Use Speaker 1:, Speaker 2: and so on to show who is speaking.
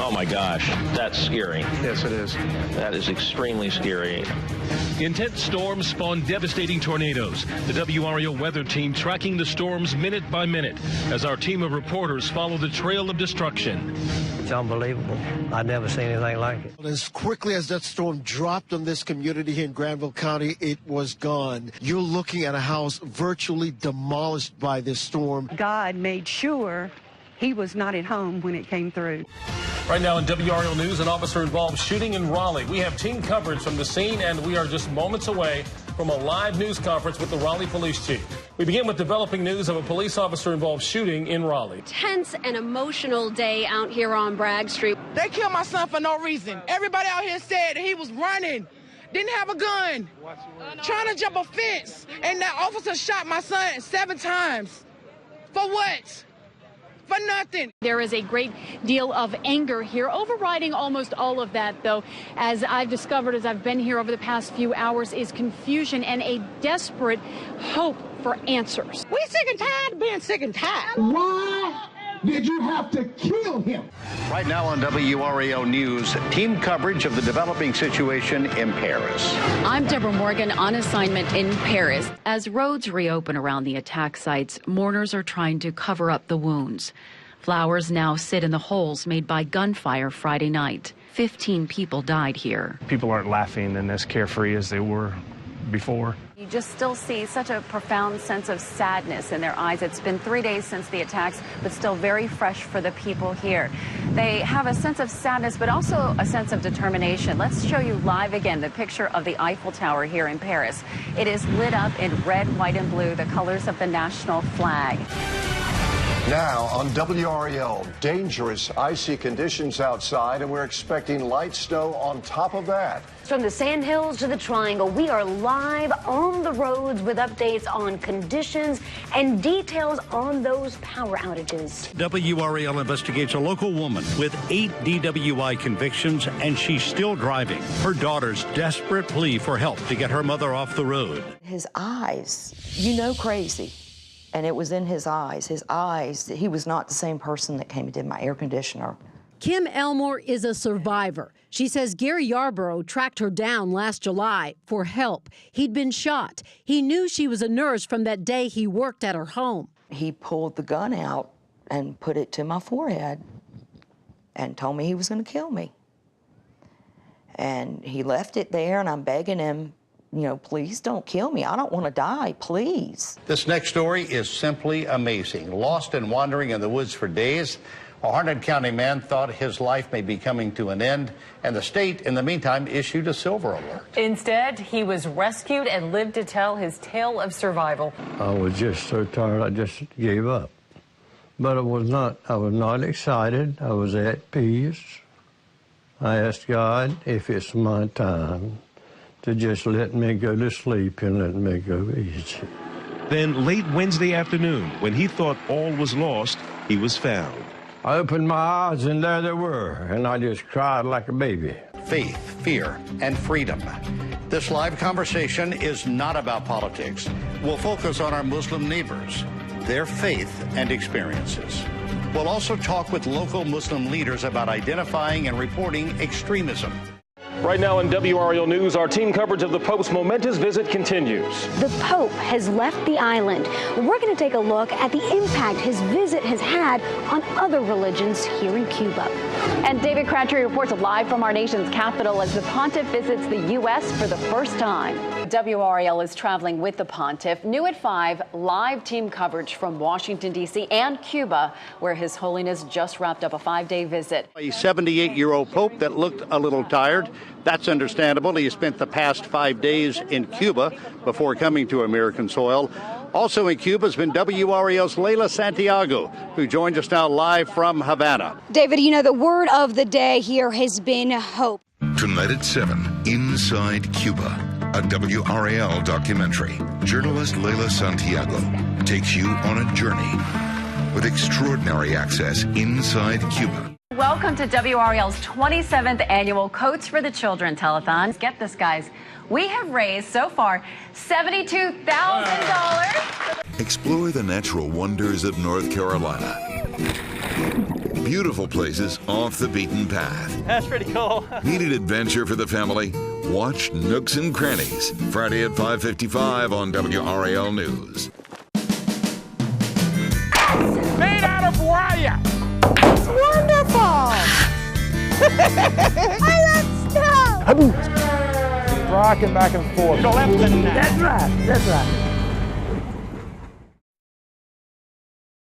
Speaker 1: Oh my gosh, that's scary.
Speaker 2: Yes, it is.
Speaker 1: That is extremely scary.
Speaker 3: Intense storms spawn devastating tornadoes. The WRAL weather team tracking the storms minute by minute as our team of reporters follow the trail of destruction.
Speaker 4: It's unbelievable. I've never seen anything like it.
Speaker 5: As quickly as that storm dropped on this community here in Granville County, it was gone. You're looking at a house virtually demolished by this storm.
Speaker 6: God made sure he was not at home when it came through.
Speaker 7: Right now in WRAL News, an officer-involved shooting in Raleigh. We have team coverage from the scene, and we are just moments away from a live news conference with the Raleigh Police Chief. We begin with developing news of a police officer-involved shooting in Raleigh.
Speaker 8: Tense and emotional day out here on Bragg Street.
Speaker 9: They killed my son for no reason. Everybody out here said that he was running, didn't have a gun, trying to jump a fence, and that officer shot my son 7 times. For what? For nothing.
Speaker 8: There is a great deal of anger here. Overriding almost all of that, though, as I've discovered as I've been here over the past few hours, is confusion and a desperate hope for answers.
Speaker 9: We sick and tired of being sick and tired.
Speaker 10: Why did you have to kill him?
Speaker 11: Right now on WRAL News, team coverage of the developing situation in Paris.
Speaker 12: I'm Deborah Morgan on assignment in Paris. As roads reopen around the attack sites, mourners are trying to cover up the wounds. Flowers now sit in the holes made by gunfire Friday night. 15 people died here.
Speaker 13: People aren't laughing and as carefree as they were before.
Speaker 14: You just still see such a profound sense of sadness in their eyes. It's been 3 days since the attacks, but still very fresh for the people here. They have a sense of sadness, but also a sense of determination. Let's show you live again the picture of the Eiffel Tower here in Paris. It is lit up in red, white, and blue, the colors of the national flag.
Speaker 15: Now on WRAL, dangerous icy conditions outside, and we're expecting light snow on top of that.
Speaker 16: From the Sandhills to the Triangle, we are live on the roads with updates on conditions and details on those power outages.
Speaker 17: WRAL investigates a local woman with 8 DWI convictions, and she's still driving. Her daughter's desperate plea for help to get her mother off the road.
Speaker 18: His eyes, crazy. And it was in his eyes. He was not the same person that came and did my air conditioner.
Speaker 19: Kim Elmore is a survivor. She says Gary Yarborough tracked her down last July for help. He'd been shot. He knew she was a nurse from that day he worked at her home.
Speaker 18: He pulled the gun out and put it to my forehead and told me he was going to kill me. And he left it there, and I'm begging him, please don't kill me. I don't want to die, please.
Speaker 11: This next story is simply amazing. Lost and wandering in the woods for days, a Harnett County man thought his life may be coming to an end, and the state, in the meantime, issued a silver alert.
Speaker 14: Instead, he was rescued and lived to tell his tale of survival.
Speaker 4: I was just so tired, I just gave up. But I was not excited. I was at peace. I asked God if it's my time to just let me go to sleep and let me go easy.
Speaker 3: Then late Wednesday afternoon, when he thought all was lost, he was found.
Speaker 4: I opened my eyes and there they were, and I just cried like a baby.
Speaker 11: Faith, fear, and freedom. This live conversation is not about politics. We'll focus on our Muslim neighbors, their faith and experiences. We'll also talk with local Muslim leaders about identifying and reporting extremism.
Speaker 7: Right now in WRAL News, our team coverage of the Pope's momentous visit continues.
Speaker 16: The Pope has left the island. We're going to take a look at the impact his visit has had on other religions here in Cuba.
Speaker 14: And David Crabtree reports live from our nation's capital as the Pontiff visits the U.S. for the first time. WRAL is traveling with the Pontiff. New at 5, live team coverage from Washington, D.C. and Cuba, where His Holiness just wrapped up a 5-day visit.
Speaker 11: A 78-year-old Pope that looked a little tired. That's understandable. He spent the past 5 days in Cuba before coming to American soil. Also in Cuba has been WRAL's Leila Santiago, who joins us now live from Havana.
Speaker 16: David, the word of the day here has been hope.
Speaker 20: Tonight at 7, Inside Cuba, a WRAL documentary. Journalist Leila Santiago takes you on a journey with extraordinary access inside Cuba.
Speaker 14: Welcome to WRAL's 27th annual Coats for the Children telethon. Get this, guys. We have raised so far $72,000.
Speaker 20: Explore the natural wonders of North Carolina beautiful places off the beaten path.
Speaker 2: That's pretty cool.
Speaker 20: Need an adventure for the family? Watch Nooks and Crannies, Friday at 5:55 on WRAL News.
Speaker 2: Made out of wire. It's wonderful. I love snow. Rocking back and forth.
Speaker 10: That's right.